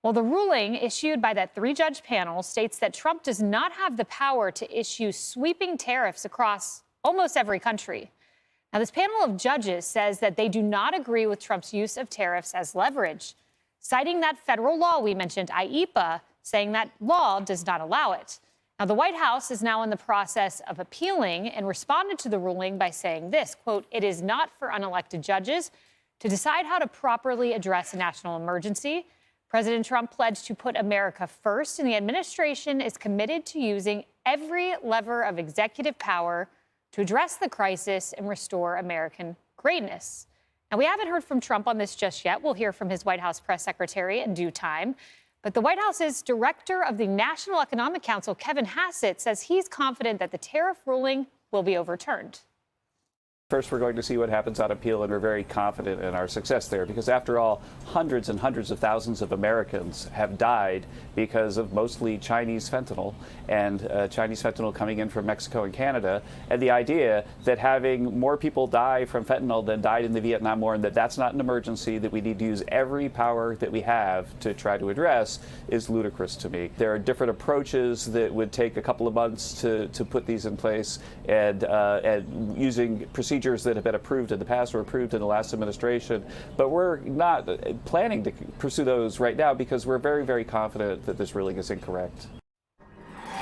Well, the ruling issued by that three-judge panel states that Trump does not have the power to issue sweeping tariffs across almost every country. Now, this panel of judges says that they do not agree with Trump's use of tariffs as leverage, citing that federal law we mentioned, IEEPA, saying that law does not allow it. Now, the White House is now in the process of appealing and responded to the ruling by saying this, quote, "It is not for unelected judges to decide how to properly address a national emergency. President Trump pledged to put America first, and the administration is committed to using every lever of executive power to address the crisis and restore American greatness." Now, we haven't heard from Trump on this just yet. We'll hear from his White House press secretary in due time. But the White House's director of the National Economic Council, Kevin Hassett, says he's confident that the tariff ruling will be overturned. First, we're going to see what happens on appeal, and we're very confident in our success there because, after all, hundreds and hundreds of thousands of Americans have died because of mostly Chinese fentanyl and Chinese fentanyl coming in from Mexico and Canada. And the idea that having more people die from fentanyl than died in the Vietnam War and that that's not an emergency that we need to use every power that we have to try to address is ludicrous to me. There are different approaches that would take a couple of months to put these in place, and using procedures that have been approved in the past or approved in the last administration, but we're not planning to pursue those right now because we're very, very confident that this ruling is incorrect.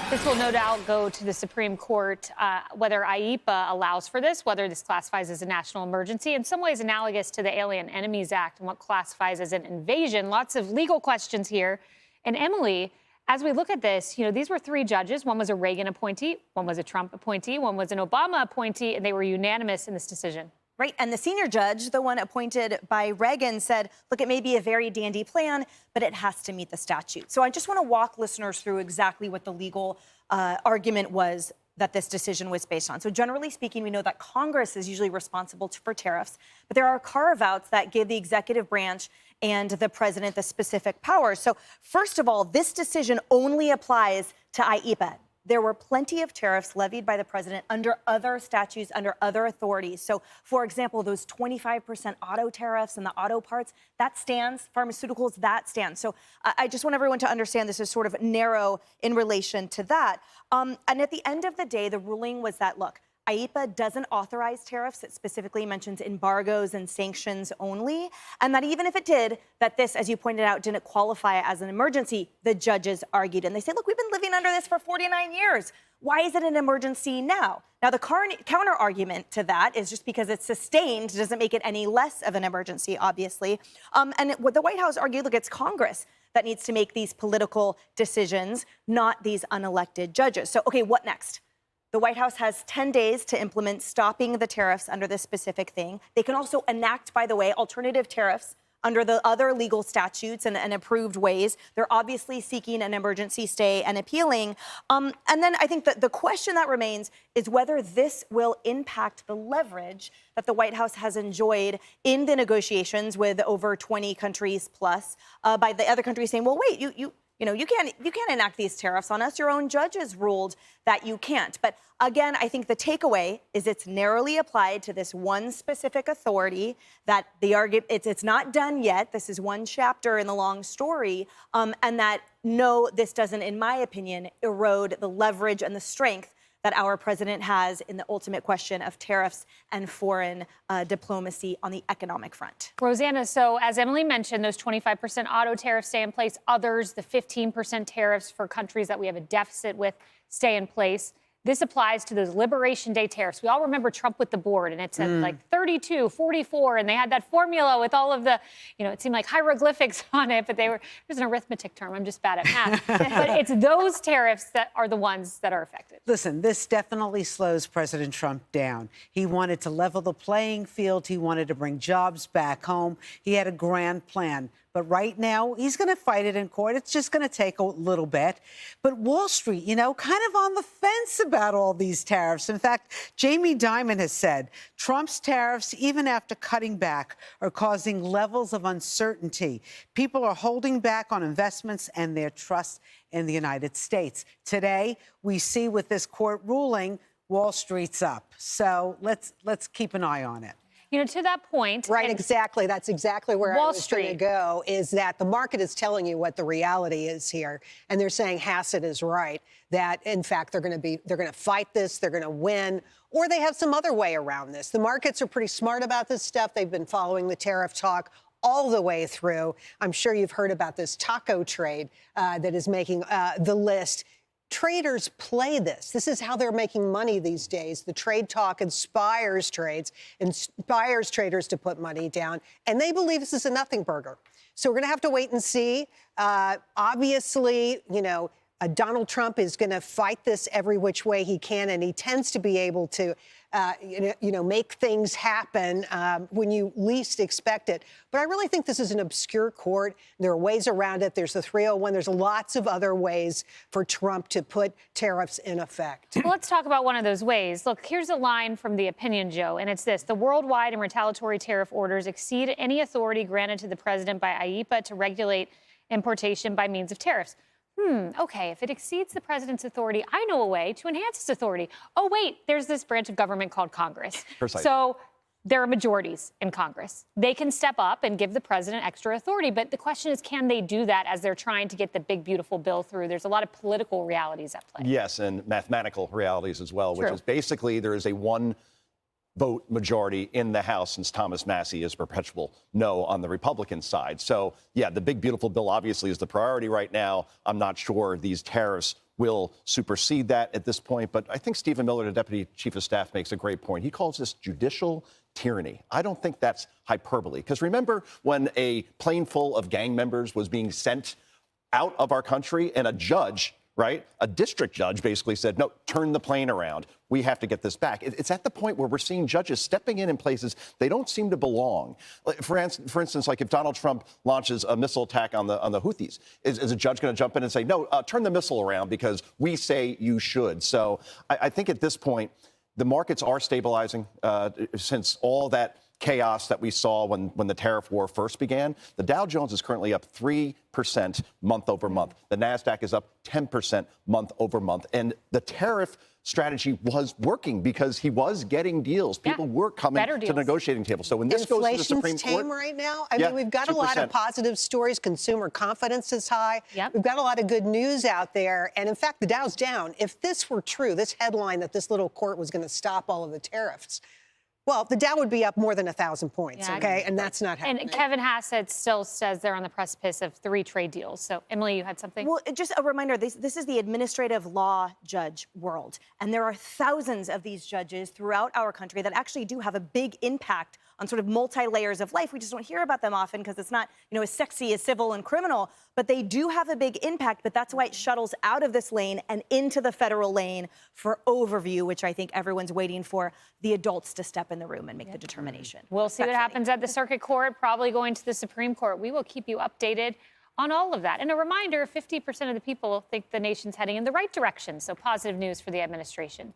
This will no doubt go to the Supreme Court, whether IEEPA allows for this, whether this classifies as a national emergency, in some ways analogous to the Alien Enemies Act and what classifies as an invasion. Lots of legal questions here. And Emily, as we look at this, these were three judges. One was a Reagan appointee, one was a Trump appointee, one was an Obama appointee, and they were unanimous in this decision. Right. And the senior judge, the one appointed by Reagan, said, look, it may be a very dandy plan, but it has to meet the statute. So I just want to walk listeners through exactly what the legal argument was that this decision was based on. So generally speaking, we know that Congress is usually responsible for tariffs, but there are carve-outs that give the executive branch and the president the specific powers. So first of all, this decision only applies to IEEPA. There were plenty of tariffs levied by the president under other statutes, under other authorities. So, for example, those 25% auto tariffs and the auto parts, that stands. Pharmaceuticals, that stands. So I just want everyone to understand this is sort of narrow in relation to that. And at the end of the day, the ruling was that, look, IEEPA doesn't authorize tariffs. It specifically mentions embargoes and sanctions only. And that even if it did, that this, as you pointed out, didn't qualify as an emergency, the judges argued. And they say, look, we've been living under this for 49 years. Why is it an emergency now? Now, the counter argument to that is just because it's sustained doesn't make it any less of an emergency, obviously. And what the White House argued, look, it's Congress that needs to make these political decisions, not these unelected judges. So, okay, what next? The White House has 10 days to implement stopping the tariffs under this specific thing. They can also enact, by the way, alternative tariffs under the other legal statutes and approved ways. They're obviously seeking an emergency stay and appealing. And then I think that the question that remains is whether this will impact the leverage that the White House has enjoyed in the negotiations with over 20 countries plus by the other countries saying, well, wait, you can't enact these tariffs on us. Your own judges ruled that you can't. But again, I think the takeaway is it's narrowly applied to this one specific authority, that the argument, it's not done yet. This is one chapter in the long story. And that, no, this doesn't, in my opinion, erode the leverage and the strength that our president has in the ultimate question of tariffs and foreign diplomacy on the economic front. Rosanna, so as Emily mentioned, those 25% auto tariffs stay in place. Others, the 15% tariffs for countries that we have a deficit with, stay in place. This applies to those Liberation Day tariffs. We all remember Trump with the board, and it said like 32, 44, and they had that formula with all of the, it seemed like hieroglyphics on it, but it was an arithmetic term. I'm just bad at math. But it's those tariffs that are the ones that are affected. Listen, this definitely slows President Trump down. He wanted to level the playing field. He wanted to bring jobs back home. He had a grand plan. But right now, he's going to fight it in court. It's just going to take a little bit. But Wall Street, kind of on the fence about all these tariffs. In fact, Jamie Dimon has said Trump's tariffs, even after cutting back, are causing levels of uncertainty. People are holding back on investments and their trust in the United States. Today, we see with this court ruling, Wall Street's up. So let's keep an eye on it. You know, to that point. Right, exactly. That's exactly where Wall I was going to Street. go, is that the market is telling you what the reality is here. And they're saying Hassett is right, that, in fact, they're going to fight this, they're going to win, or they have some other way around this. The markets are pretty smart about this stuff. They've been following the tariff talk all the way through. I'm sure you've heard about this taco trade that is making the list. Traders play this. This is how they're making money these days. The trade talk inspires traders to put money down, and they believe this is a nothing burger. So we're going to have to wait and see. Obviously, you know, Donald Trump is going to fight this every which way he can, and he tends to be able to, make things happen when you least expect it. But I really think this is an obscure court. There are ways around it. There's the 301. There's lots of other ways for Trump to put tariffs in effect. Well, let's talk about one of those ways. Look, here's a line from the opinion, Joe, and it's this: the worldwide and retaliatory tariff orders exceed any authority granted to the president by IEEPA to regulate importation by means of tariffs. Okay, if it exceeds the president's authority, I know a way to enhance its authority. Oh, wait, there's this branch of government called Congress. Precisely. So there are majorities in Congress. They can step up and give the president extra authority. But the question is, can they do that as they're trying to get the big, beautiful bill through? There's a lot of political realities at play. Yes, and mathematical realities as well, which True. is basically there is a one-vote majority in the House, since Thomas Massey is perpetual no on the Republican side. So, yeah, the big, beautiful bill obviously is the priority right now. I'm not sure these tariffs will supersede that at this point. But I think Stephen Miller, the Deputy Chief of Staff, makes a great point. He calls this judicial tyranny. I don't think that's hyperbole. Because remember when a plane full of gang members was being sent out of our country and a judge, right, a district judge basically said, no, turn the plane around. We have to get this back. It's at the point where we're seeing judges stepping in places they don't seem to belong. For instance, like if Donald Trump launches a missile attack on the Houthis, is a judge going to jump in and say, no, turn the missile around because we say you should? So I think at this point, the markets are stabilizing since all that chaos that we saw when the tariff war first began. The Dow Jones is currently up 3% month over month. The NASDAQ is up 10% month over month. And the tariff strategy was working because he was getting deals. People were coming to the negotiating table. So when this goes to the Supreme Court, tame right now. I mean, we've got 2%. a lot of positive stories. Consumer confidence is high. Yep. We've got a lot of good news out there. And in fact, the Dow's down. If this were true, this headline that this little court was going to stop all of the tariffs, well, the Dow would be up more than 1,000 points, okay? And that's not happening. And Kevin Hassett still says they're on the precipice of 3 trade deals. So, Emily, you had something? Well, just a reminder, this is the administrative law judge world. And there are thousands of these judges throughout our country that actually do have a big impact on sort of multi-layers of life. We just don't hear about them often because it's not, as sexy as civil and criminal, but they do have a big impact. But that's why it shuttles out of this lane and into the federal lane for overview, which I think everyone's waiting for the adults to step in the room and make the determination. We'll see what happens at the Circuit Court, probably going to the Supreme Court. We will keep you updated on all of that. And a reminder, 50% of the people think the nation's heading in the right direction. So positive news for the administration.